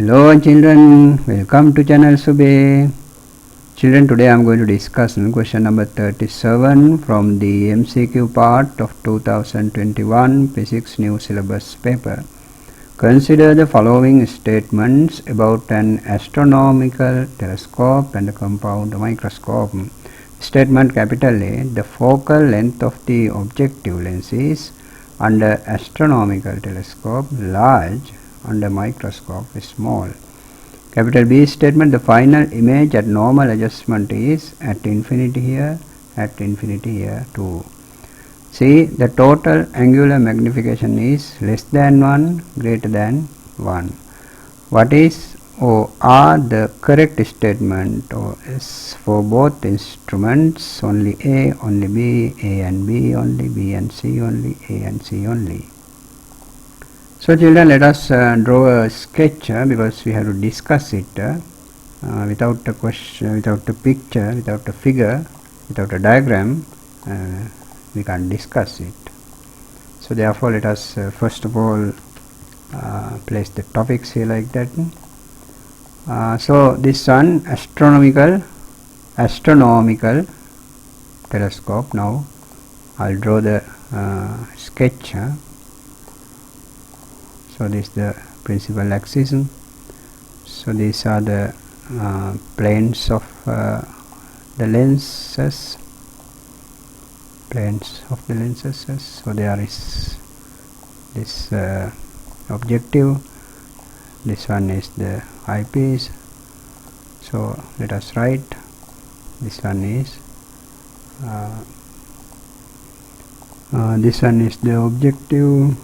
Hello children, welcome to channel Sube. Children, today I am going to discuss question number 37 from the MCQ part of 2021 Physics New Syllabus paper. Consider the following statements about an astronomical telescope and a compound microscope. Statement capital A: the focal length of the objective lens is under astronomical telescope large, under microscope is small. Capital B statement: the final image at normal adjustment is at infinity here, at infinity here too. See, the total angular magnification is less than 1, greater than 1. What is or are the correct statement or is for both instruments? Only A, only B, A and B only, B and C only, A and C only. So children, let us draw a sketch because we have to discuss it without a question, without a picture, without a figure, without a diagram, we can't discuss it. So therefore let us first of all place the topics here like that. So this one, astronomical telescope. Now I'll draw the sketch. So this is the principal axis. So these are the planes of the lenses. So there is this objective. This one is the eyepiece. So let us write. This one is the objective.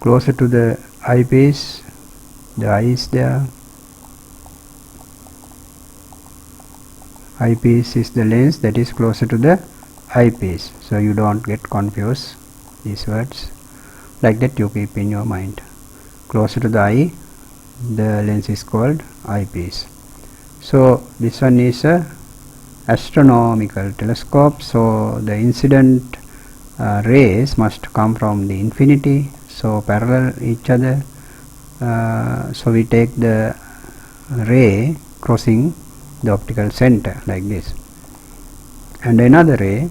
Closer to the eyepiece, the eye is there. Eyepiece is the lens that is closer to the eyepiece, so you don't get confused. These words like that you keep in your mind. Closer to the eye, the lens is called eyepiece. So this one is a astronomical telescope. So the incident rays must come from the infinity, so parallel each other. So we take the ray crossing the optical center like this, and another ray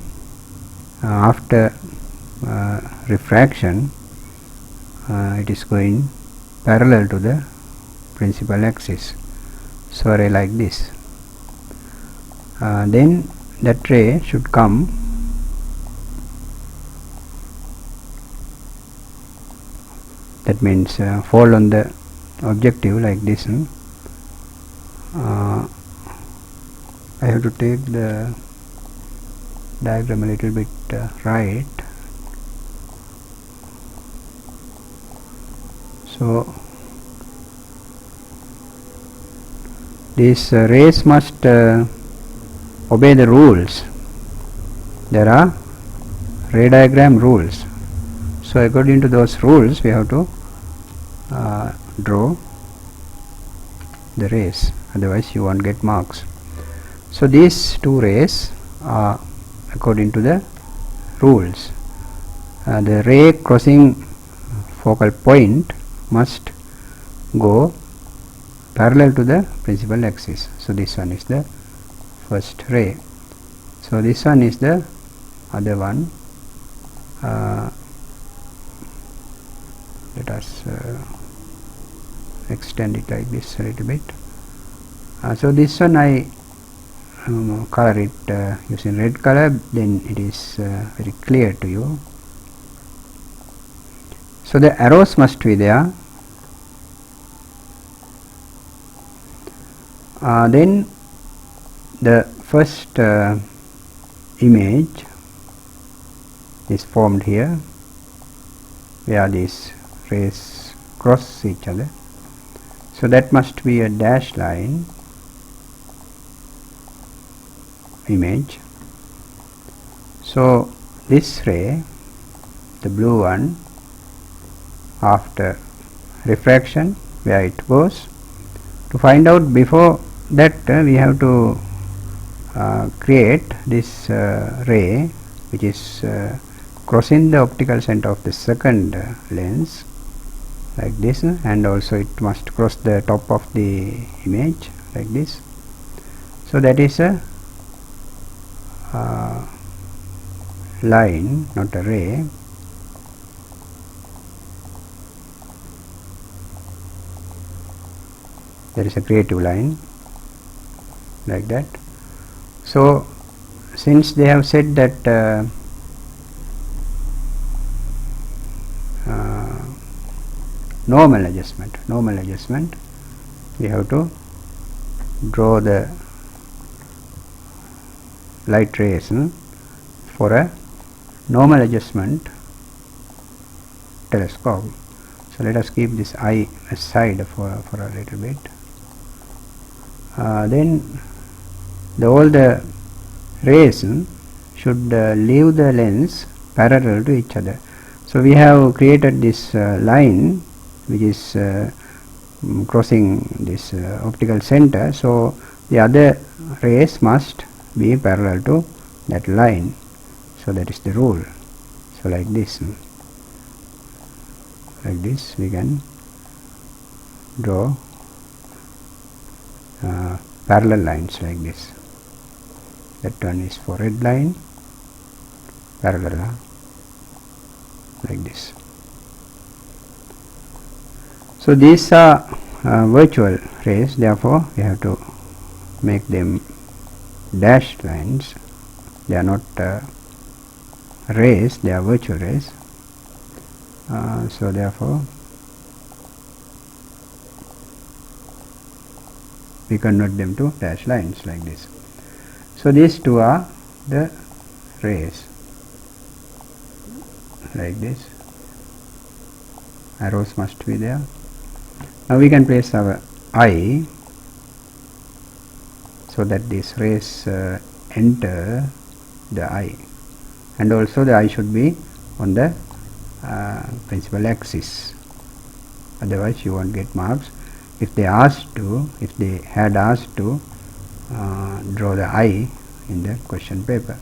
after refraction it is going parallel to the principal axis. So a ray like this, then that ray should come that means fall on the objective like this. I have to take the diagram a little bit right. So these rays must obey the rules. There are ray diagram rules. So according to those rules we have to draw the rays, otherwise you won't get marks. So these two rays are according to the rules. The ray crossing focal point must go parallel to the principal axis. So this one is the first ray. So this one is the other one. Let us extend it like this a little bit. So this one I color it using red color, then it is very clear to you. So the arrows must be there. Then the first image is formed here, where these rays cross each other. So that must be a dashed line image. So this ray, the blue one, after refraction where it goes, to find out before that we have to create this ray which is crossing the optical center of the second lens like this, and also it must cross the top of the image like this. So that is a line, not a ray. There is a creative line like that. So since they have said that normal adjustment, we have to draw the light rays for a normal adjustment telescope. So let us keep this eye aside for a little bit. Then all the rays should leave the lens parallel to each other. So we have created this line which is crossing this optical center, so the other rays must be parallel to that line. So that is the rule. So like this we can draw parallel lines like this. That one is for red line, parallel like this. So these are virtual rays, therefore we have to make them dashed lines. They are not rays, they are virtual rays. So therefore we convert them to dashed lines like this. So these two are the rays like this. Arrows must be there. Now we can place our eye so that these rays enter the eye, and also the eye should be on the principal axis, otherwise you won't get marks. If they had asked to draw the eye in the question paper.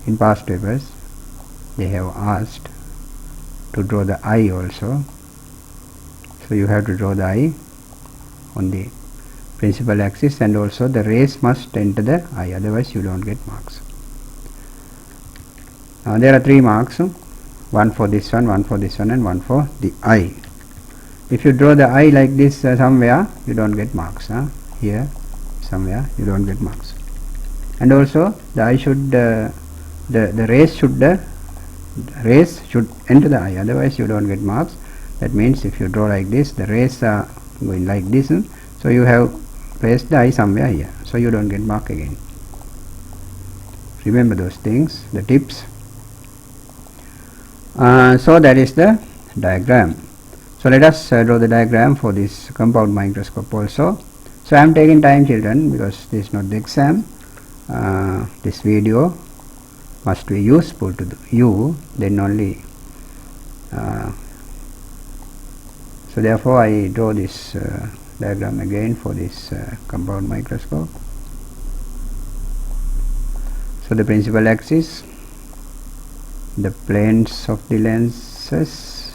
In past papers they have asked to draw the eye also, so you have to draw the eye on the principal axis, and also the rays must enter the eye, otherwise you don't get marks. There are 3 marks, one for this one for this one, and one for the eye. If you draw the eye like this somewhere, you don't get marks. Here somewhere you don't get marks. And also the eye should the rays should enter the eye, otherwise you don't get marks. That means if you draw like this, the rays are going like this, so you have placed the eye somewhere here, so you don't get mark again. Remember those things, the tips. So that is the diagram. So let us draw the diagram for this compound microscope also. So I am taking time, children, because this is not the exam. This video must be useful to you, then only. So therefore I draw this diagram again for this compound microscope. So the principal axis, the planes of the lenses,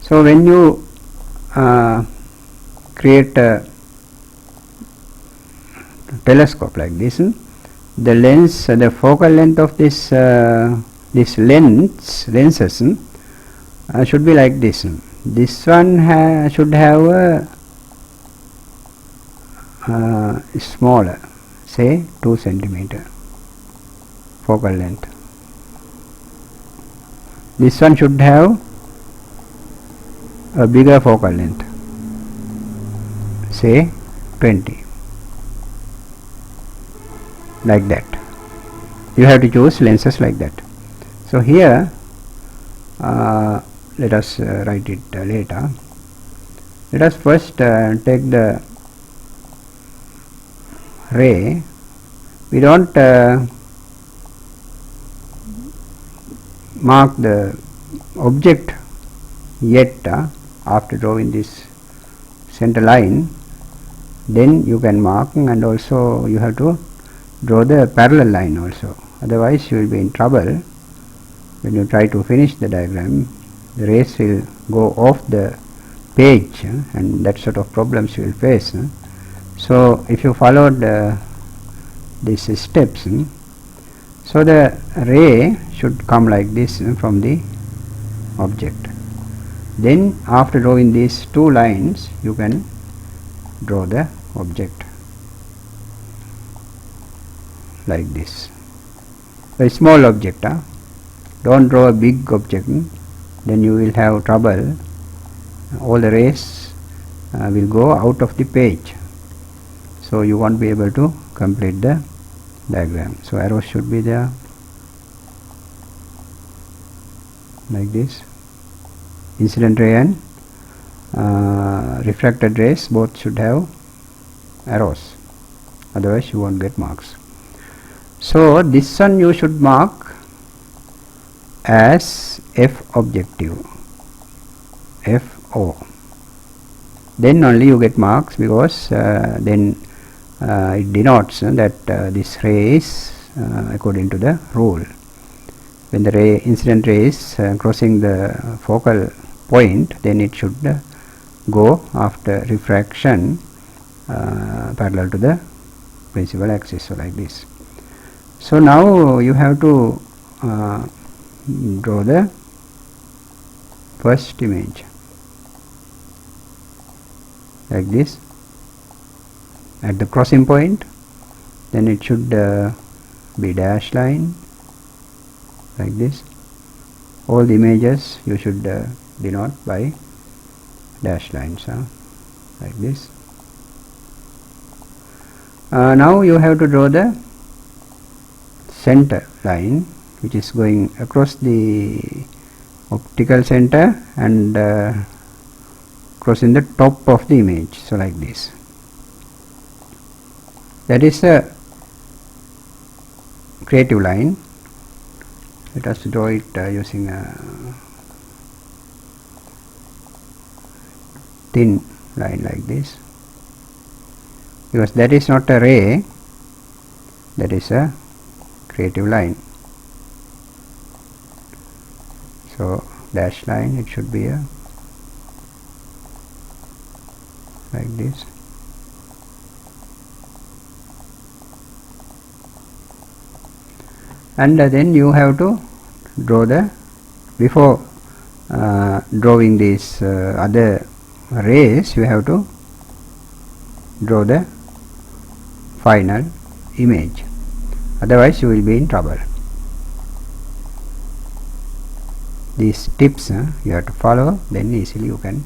So when you create a telescope like this, the lens, the focal length of this lenses should be like this. This one should have a smaller, say 2 centimeter focal length. This one should have a bigger focal length, say 20, like that. You have to choose lenses like that. So here let us write it later. Let us first take the ray. We don't mark the object yet after drawing this center line, then you can mark, and also you have to draw the parallel line also, otherwise you will be in trouble when you try to finish the diagram. The rays will go off the page, and that sort of problems you will face. So if you followed these steps, so the ray should come like this from the object. Then after drawing these two lines, you can draw the object like this. A small object, don't draw a big object, then you will have trouble. All the rays will go out of the page, so you won't be able to complete the diagram. So arrows should be there like this. Incident ray and refracted rays both should have arrows, otherwise you won't get marks. So this one you should mark as F objective, FO, then only you get marks, because then it denotes that this ray is according to the rule. When the incident ray is crossing the focal point, then it should go after refraction parallel to the principal axis, so like this. So now you have to draw the first image like this at the crossing point, then it should be dash line like this. All the images you should denote by dash lines, like this. Now you have to draw the center line, which is going across the optical center and crossing the top of the image, so like this. That is a creative line. Let us draw it using a thin line like this, because that is not a ray, that is a creative line. So dash line, it should be a like this. And then you have to draw the, before drawing these other rays, you have to draw the final image, otherwise you will be in trouble. These tips you have to follow, then easily you can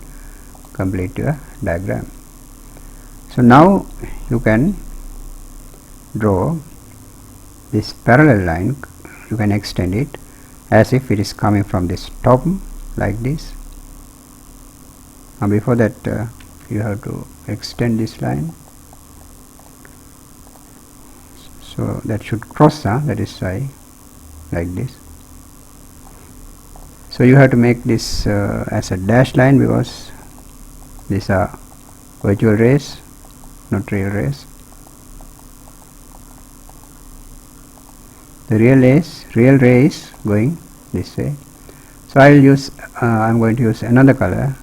complete your diagram. So now you can draw this parallel line, you can extend it as if it is coming from this top like this. Now before that you have to extend this line, so that should cross, that is why like this. So you have to make this as a dash line, because these are virtual rays, not real rays. The real ray is going this way. So I will use I am going to use another color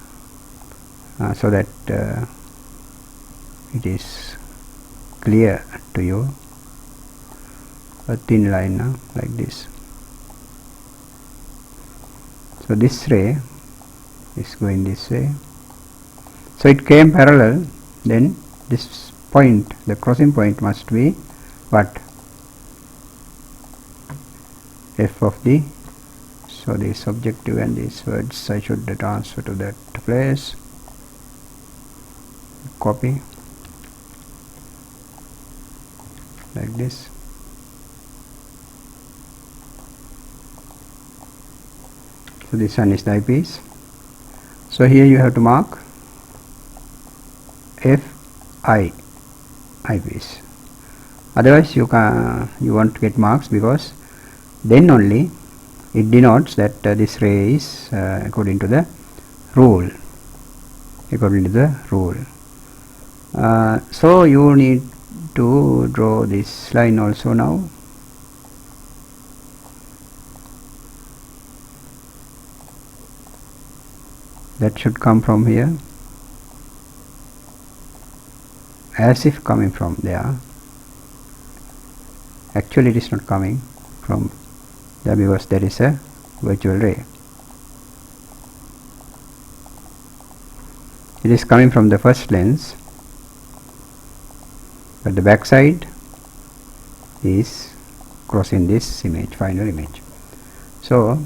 so that it is clear to you. A thin line now like this. So this ray is going this way. So it came parallel, then this point, the crossing point, must be what? F of the, so this objective and these words I should transfer to that place, copy like this. So this one is the eyepiece. So here you have to mark Fi, eyepiece. Otherwise you won't get marks, because then only it denotes that this ray is according to the rule. So you need to draw this line also now. That should come from here, as if coming from there. Actually it is not coming from there because there is a virtual ray. It is coming from the first lens, but the back side is crossing this image, final image. So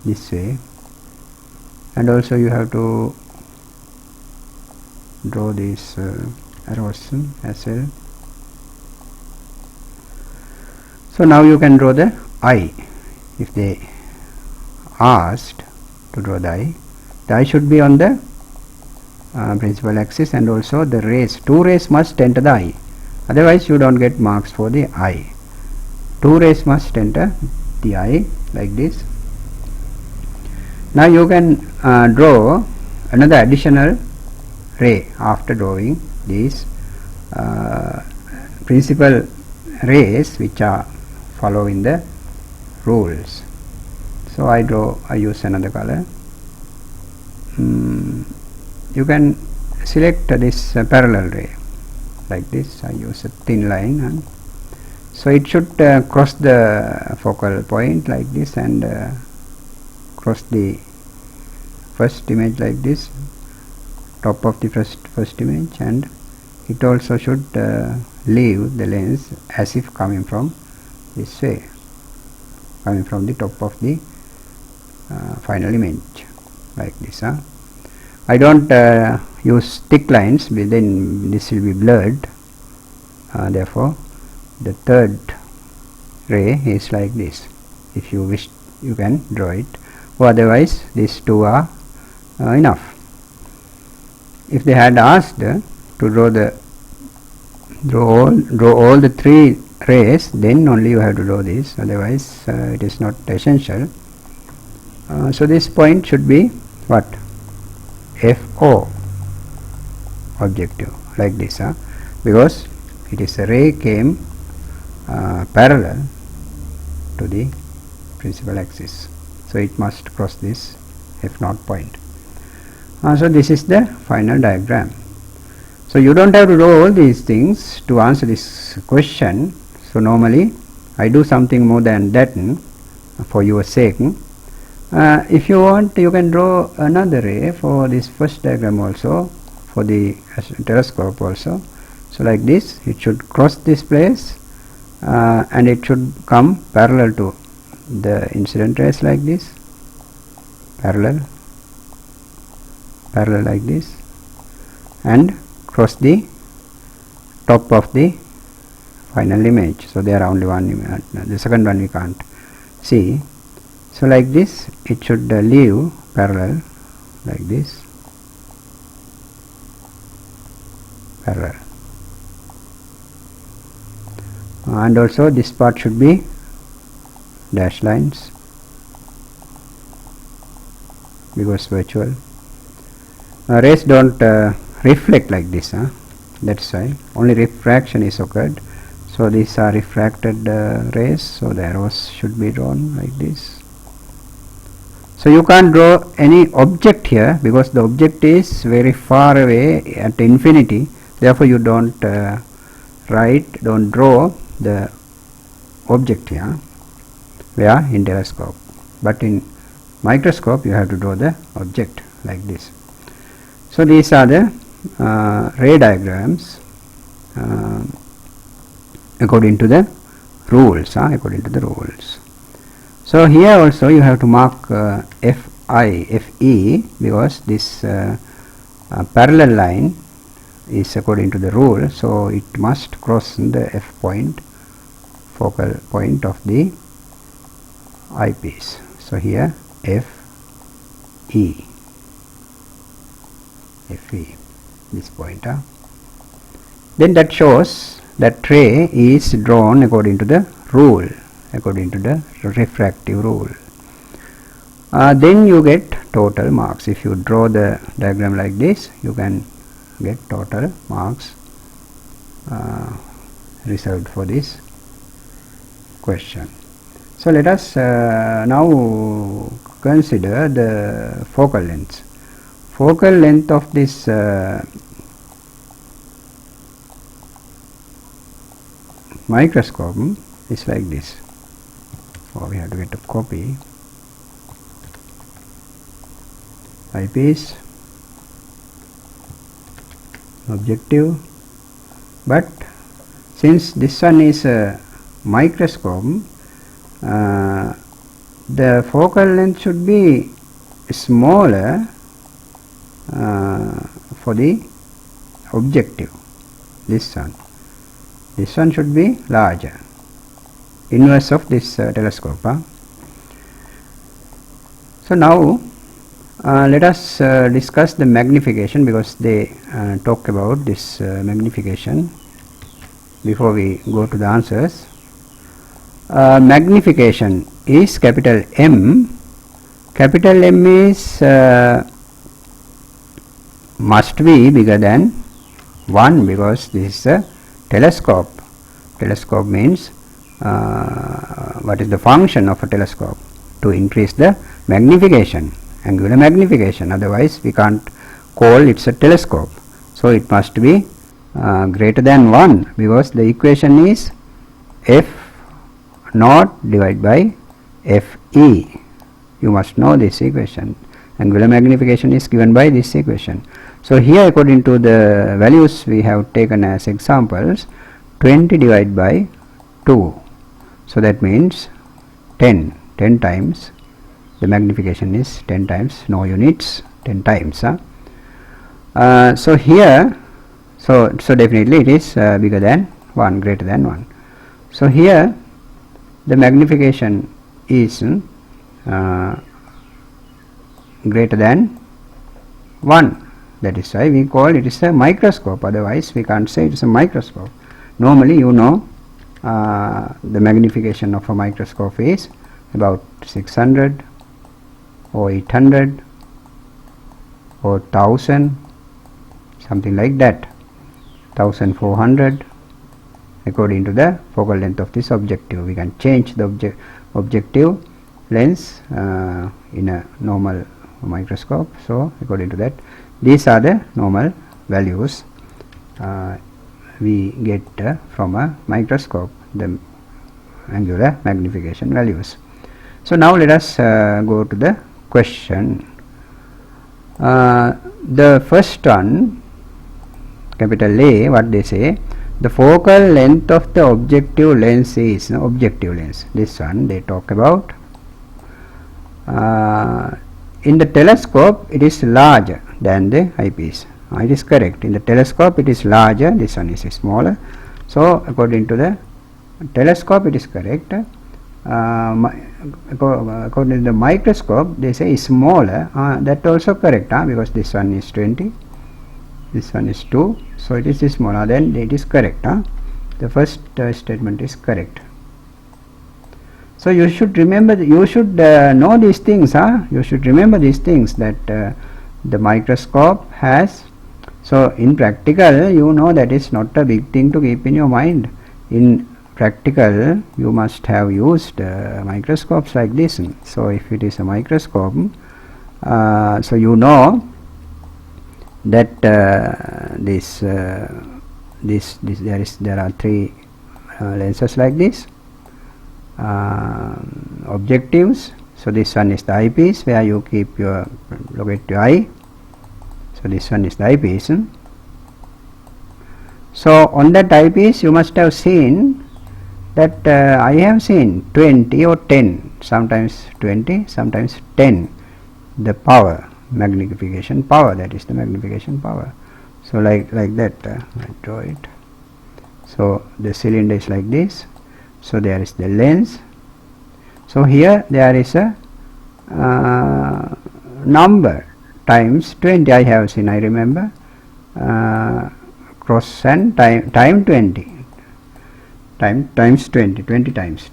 this way, and also you have to draw these arrows as well. So now you can draw the eye. If they asked to draw the eye should be on the principal axis, and also the rays, 2 rays must enter the eye, otherwise you don't get marks for the eye. 2 rays must enter the eye like this. Now you can draw another additional ray after drawing these principal rays which are following the rules. So I use another color. You can select this parallel ray like this. I use a thin line, and so it should cross the focal point like this, and cross the first image like this, top of the first image, and it also should leave the lens as if coming from this way, coming from the top of the final image like this. I don't use thick lines, then this will be blurred, therefore the third ray is like this. If you wish, you can draw it, or otherwise these two are enough. If they had asked to draw all the 3 rays, then only you have to draw this, otherwise it is not essential. So this point should be what? FO, objective, like this, because it is a ray came parallel to the principal axis, so it must cross this F0 point. So this is the final diagram. So you don't have to do all these things to answer this question. So normally I do something more than that for your sake. If you want, you can draw another ray for this first diagram also, for the telescope also. So like this, it should cross this place, and it should come parallel to the incident rays like this, parallel like this, and cross the top of the final image. So there are only one image, the second one we can't see. So like this, it should leave parallel like this, parallel, and also this part should be dash lines because virtual. Rays don't reflect like this, that's why only refraction is occurred. So these are refracted rays, so the arrows should be drawn like this. So you can't draw any object here because the object is very far away at infinity, therefore you don't don't draw the object here, where in telescope, but in microscope you have to draw the object like this. So these are the ray diagrams according to the rules, So here also you have to mark FE, because this parallel line is according to the rule, so it must cross the F point, focal point of the eyepiece. So here FE, this point. Then that shows that ray is drawn according to the rule, according to the refractive rule. Then you get total marks. If you draw the diagram like this, you can get total marks reserved for this question. So let us now consider the focal length. Focal length of this microscope is like this. So we have to get a copy. Eyepiece, objective, but since this one is a microscope, the focal length should be smaller for the objective. This one should be larger, inverse of this telescope. So now let us discuss the magnification, because they talk about this magnification before we go to the answers. Magnification is capital M. Capital M is must be bigger than 1, because this is a telescope. Telescope means what is the function of a telescope? To increase the magnification, angular magnification, otherwise we can't call it's a telescope. So it must be greater than 1, because the equation is f naught divided by fe. You must know this equation. Angular magnification is given by this equation. So here, according to the values we have taken as examples, 20 divided by 2, so that means 10 times. The magnification is 10 times, no units, 10 times. So here, so definitely it is bigger than 1, greater than 1. So here the magnification is greater than 1. That is why we call it is a microscope, otherwise we can't say it is a microscope. Normally, you know, the magnification of a microscope is about 600 or 800 or 1000, something like that, 1400, according to the focal length of this objective. We can change the objective lens in a normal microscope. So according to that, these are the normal values we get from a microscope, the angular magnification values. So now let us go to the question. The first one, capital A, what they say, the focal length of the objective lens is objective lens. This one they talk about. In the telescope it is larger than the eyepiece. It is correct. In the telescope it is larger, this one is smaller. So according to the telescope it is correct. According to the microscope they say smaller, that also correct, because this one is 20, this one is 2, so it is smaller, then it is correct. The first statement is correct. So you should remember, you should know these things. You should remember these things, that the microscope has. So in practical, you know, that is not a big thing to keep in your mind. In practical, you must have used microscopes like this. So if it is a microscope, so you know that there are three lenses like this, objectives. So this one is the eyepiece, where you keep your locate your eye. So this one is the eyepiece. So on that eyepiece you must have seen that I have seen 20 or 10, sometimes 20, sometimes 10, the power, magnification power, that is the magnification power. So like that, I draw it. So the cylinder is like this. So there is the lens. So here there is a number times 20. I have seen, I remember, cross and time 20, times 20 times.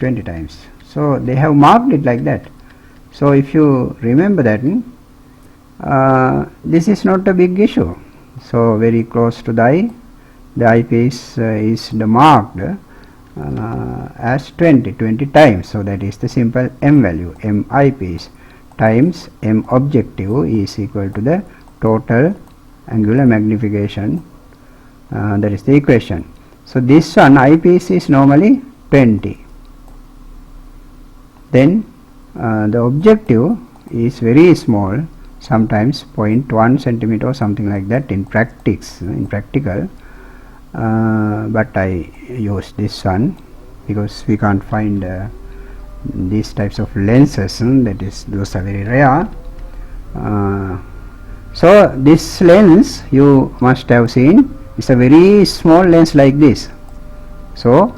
So they have marked it like that. So if you remember that, this is not a big issue. So very close to the eyepiece is marked as 20 times. So that is the simple m value, m eyepiece times m objective is equal to the total angular magnification. That is the equation. So this one eyepiece is normally 20. Then the objective is very small, sometimes 0.1 centimeter or something like that in practical. But I use this one because we can't find these types of lenses, those are very rare. So this lens you must have seen is a very small lens like this. So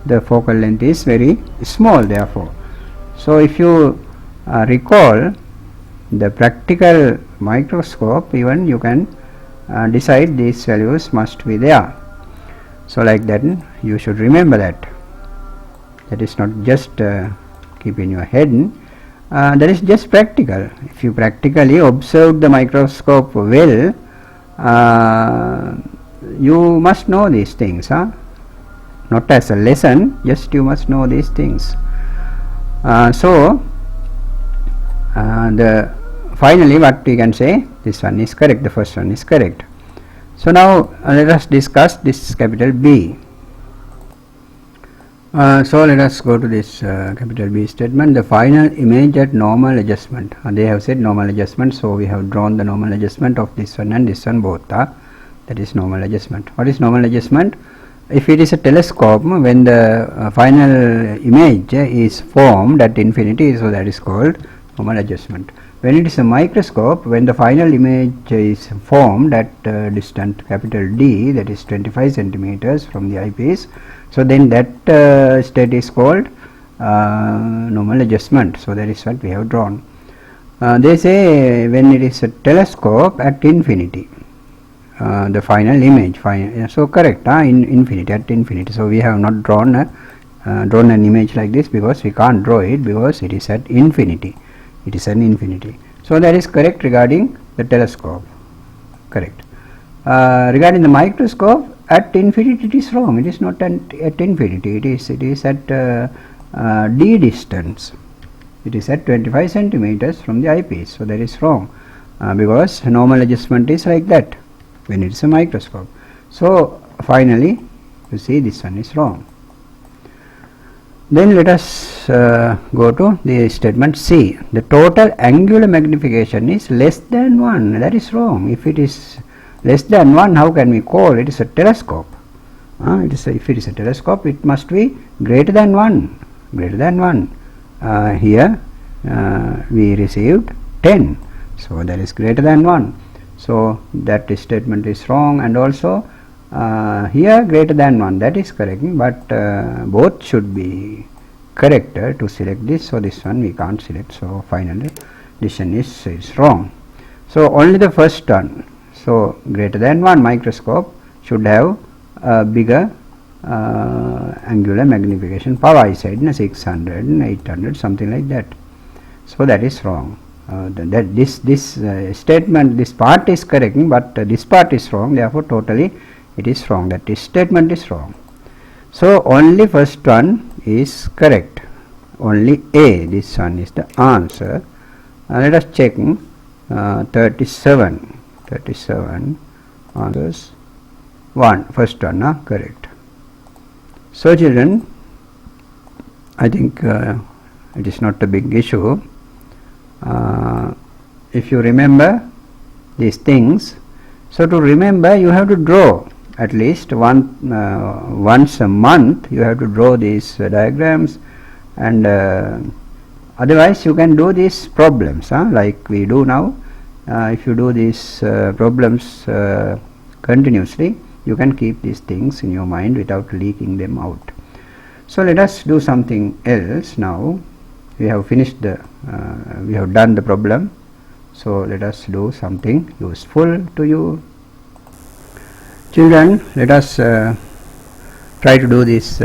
the focal length is very small, therefore. So if you recall the practical microscope, even you can decide these values must be there. So like that you should remember that. That is not just keep in your head. That is just practical. If you practically observe the microscope well, you must know these things, not as a lesson, just you must know these things. Finally what we can say, this one is correct, the first one is correct. So now let us discuss this capital B. So let us go to this capital B statement, the final image at normal adjustment. They have said normal adjustment, so we have drawn the normal adjustment of this one and this one both. That is normal adjustment. What is normal adjustment? If it is a telescope, when the final image is formed at infinity, so that is called normal adjustment. When it is a microscope, when the final image is formed at distant capital D, that is 25 centimeters from the eyepiece, so then that state is called normal adjustment. So that is what we have drawn. They say when it is a telescope at infinity, the final image, so correct, in infinity, at infinity. So we have not drawn an image like this because we can't draw it because it is at infinity. It is an infinity. So that is correct regarding the telescope. Correct. Regarding the microscope, at infinity it is wrong. It is not at infinity. It is at d distance. It is at 25 centimeters from the eyepiece. So that is wrong because normal adjustment is like that when it is a microscope. So finally, you see this one is wrong. Then let us go to the statement C. The total angular magnification is less than 1. That is wrong. If it is less than 1, how can we call it is a telescope? If it is a telescope, it must be greater than 1. Greater than 1. Here we received 10. So that is greater than 1. So that statement is wrong, and also here greater than 1, that is correct, but both should be correct to select this. So this one we can't select, so finally decision is wrong. So only the first one, so greater than 1 microscope should have a bigger angular magnification power. I said 600, 800, something like that. So that is wrong. This statement, this part is correct, but this part is wrong, therefore totally it is wrong. That this statement is wrong. So only first one is correct. Only A, this one is the answer. Let us check 37 answers. First one correct. So children, I think it is not a big issue. If you remember these things, so to remember you have to draw at least once a month. You have to draw these diagrams, and otherwise you can do these problems like we do now. If you do these problems continuously, you can keep these things in your mind without leaking them out. So let us do something else now. We have finished we have done the problem, so let us do something useful to you. Children, let us try to do this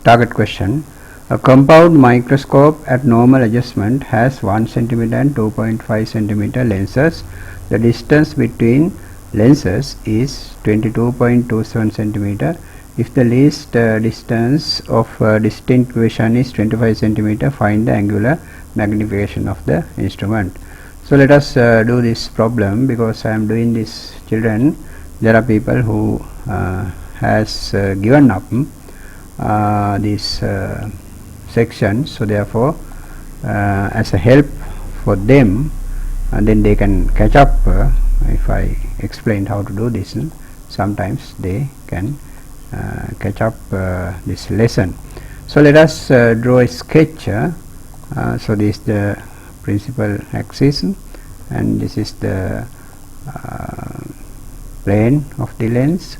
target question. A compound microscope at normal adjustment has 1 cm and 2.5 cm lenses. The distance between lenses is 22.27 cm. If the least distance of distinct vision is 25 cm, find the angular magnification of the instrument. So let us do this problem, because I am doing this, children. There are people who has given up this section, so therefore as a help for them, and then they can catch up if I explain how to do this. Sometimes they can catch up this lesson. So let us draw a sketch. So this is the principal axis, and this is the plane of the lens.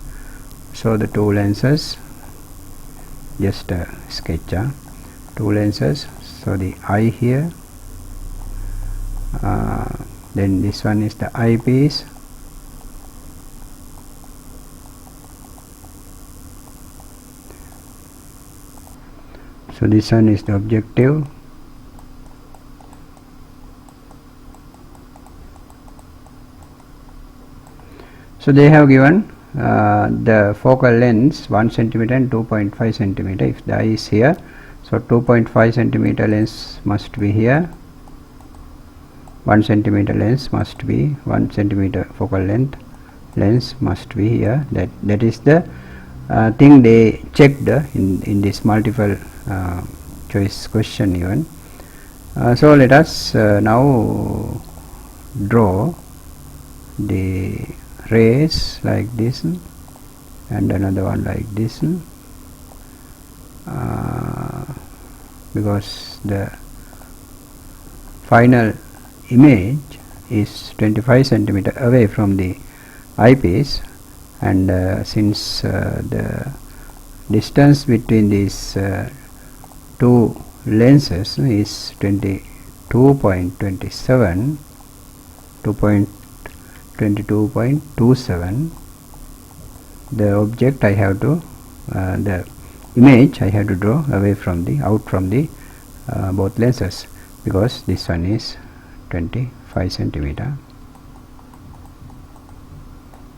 So the two lenses, just a sketch, two lenses. So the eye here, then this one is the eyepiece, so this one is the objective, so they have given the focal length 1 cm and 2.5 cm. If the eye is here, so 2.5 cm lens must be here, 1 cm lens must be 1 cm focal length lens must be here. That is the thing they checked in this multiple choice question even. So let us now draw the rays like this, and another one like this, because the final image is 25 cm away from the eyepiece, and since the distance between these two lenses is 22.27, 22.27, the object I have to the image I have to draw away from the out from the both lenses, because this one is 25 cm,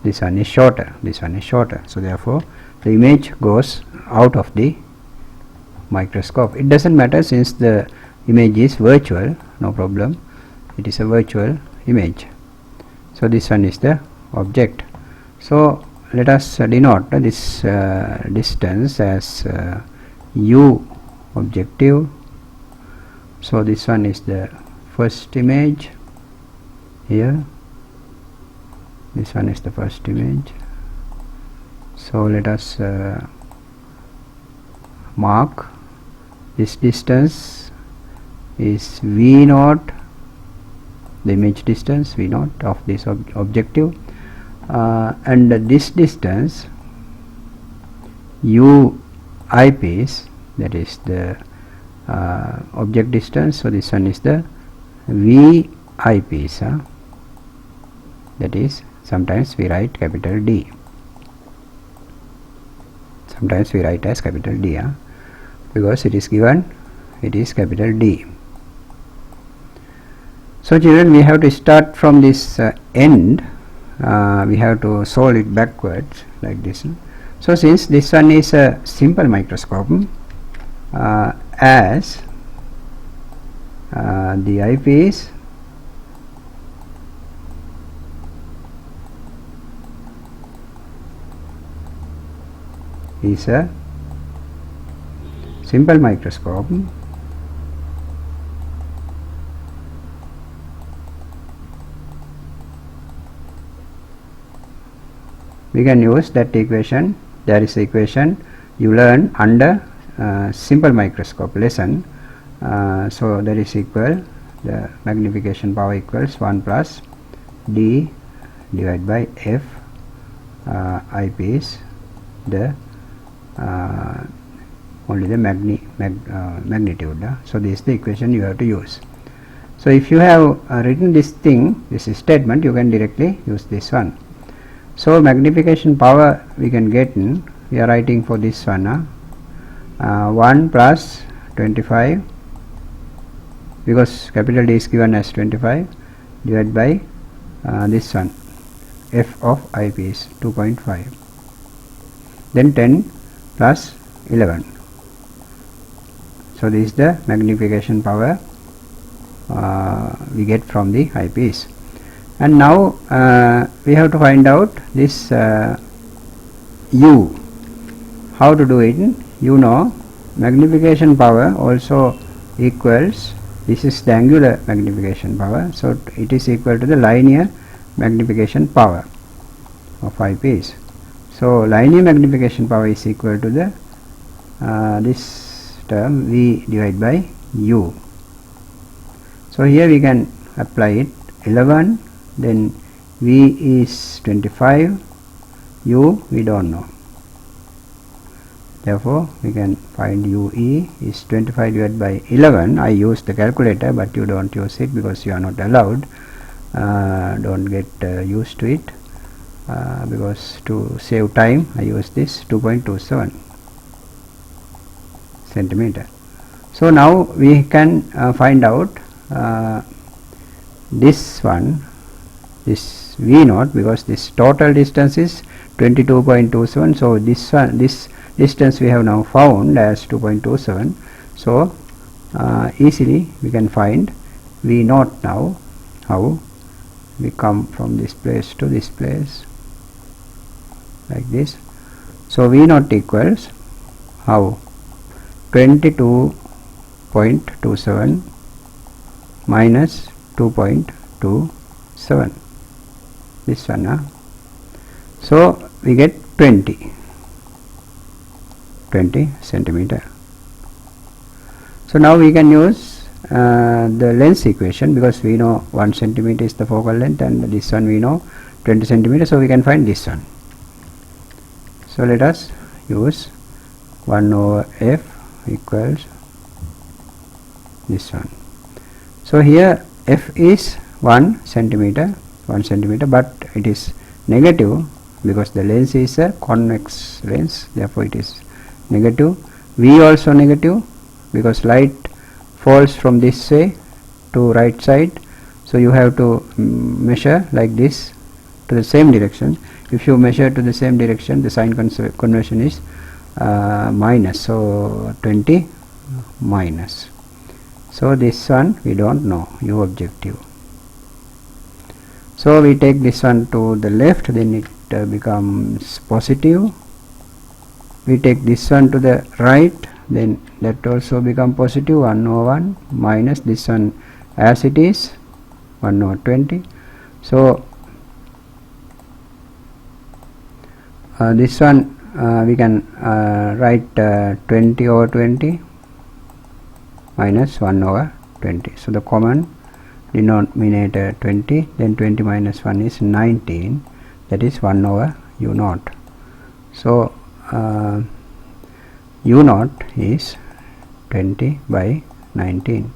this one is shorter, this one is shorter, so therefore the image goes out of the microscope. It doesn't matter, since the image is virtual, no problem, it is a virtual image. So this one is the object. So let us denote this distance as u objective. So this one is the first image here, this one is the first image. So let us mark this distance is v naught, the image distance v naught of this objective, and this distance u eyepiece, that is the object distance. So this one is the v eyepiece, that is, sometimes we write capital D, sometimes we write as capital D, because it is given, it is capital D. So children, we have to start from this end, we have to solve it backwards like this. So since this one is a simple microscope, as the eyepiece is a simple microscope, we can use that equation. There is the equation you learn under simple microscope lesson. So that is equal, the magnification power equals 1 plus d divided by f eyepiece, the only the magnitude. So this is the equation you have to use. So if you have written this thing, this statement, you can directly use this one. So magnification power we can get in, we are writing for this one, 1 plus 25, because capital D is given as 25, divided by this one, f of eyepiece 2.5, then 10 plus 11. So this is the magnification power we get from the eyepiece. And now we have to find out this U. How to do it? You know, magnification power also equals, this is the angular magnification power, so it is equal to the linear magnification power of eyepiece. So linear magnification power is equal to the this term V divided by U. So here we can apply it, 11, then V is 25, U we don't know. Therefore, we can find UE is 25 divided by 11. I use the calculator, but you don't use it because you are not allowed. Don't get used to it, because to save time I use this 2.27 centimeter. So now we can find out this one, this V naught, because this total distance is 22.27. so this one, this distance we have now found as 2.27. so easily we can find V naught now. How? We come from this place to this place like this. So V naught equals how? 22.27 minus 2.27, this one. So we get 20 centimeter. So now we can use the length equation, because we know 1 centimeter is the focal length and this one we know 20 centimeter, so we can find this one. So let us use 1 over f equals this one. So here f is 1 centimeter, but it is negative because the lens is a convex lens, therefore it is negative. V also negative because light falls from this way to right side, so you have to measure like this to the same direction. If you measure to the same direction, the sign convention is minus, so 20 minus. So this one we don't know, U objective. So we take this one to the left, then it becomes positive. We take this one to the right, then that also become positive, 1 over 1 minus this one as it is 1 over 20. So this one we can write 20 over 20 minus 1 over 20. So the common denominator 20, then 20 minus 1 is 19, that is 1 over U naught. So U naught is 20 by 19.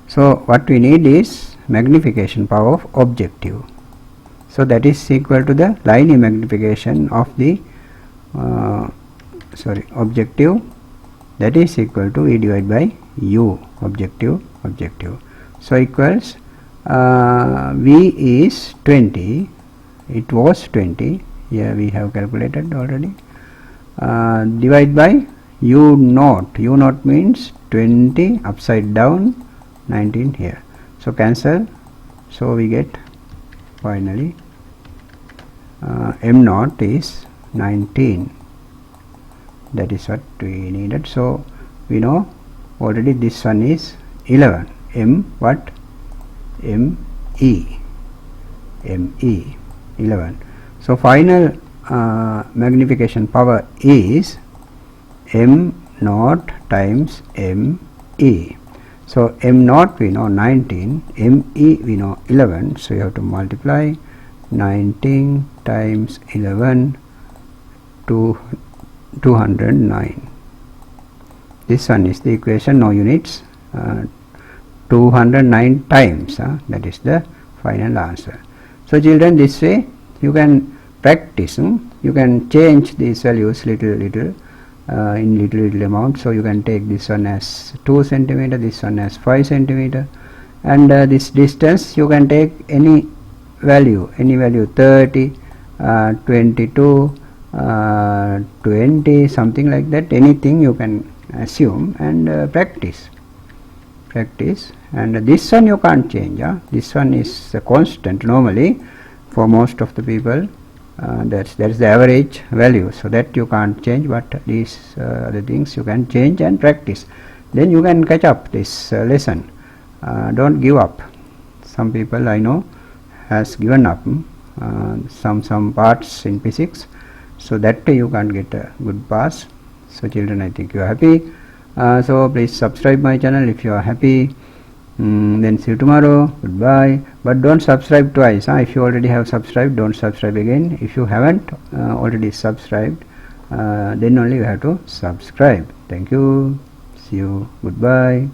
So what we need is magnification power of objective. So that is equal to the linear magnification of the objective, that is equal to E divided by U objective. So equals V is 20, it was 20, here we have calculated already, divide by U naught. U naught means 20 upside down, 19 here. So cancel. So we get finally M naught is 19. That is what we needed. So we know already this one is 11. M what? M E 11. So final magnification power is M naught times M E. So M naught we know 19, M E we know 11. So you have to multiply 19 times 11 to 209. This one is the equation, no units. 209 times, that is the final answer. So children, this way you can practice, you can change these values little, in little amount. So you can take this one as 2 centimeter, this one as 5 centimeter, and this distance you can take any value 30, 22, 20, something like that, anything you can assume, and practice. And this one you can't change. This one is constant normally for most of the people. That's the average value, so that you can't change, but these other things you can change and practice. Then you can catch up this lesson. Don't give up. Some people I know has given up some parts in physics, so that you can't get a good pass. So children, I think you are happy. So please subscribe my channel if you are happy. Then see you tomorrow. Goodbye. But don't subscribe twice. If you already have subscribed, don't subscribe again. If you haven't already subscribed, then only you have to subscribe. Thank you. See you. Goodbye.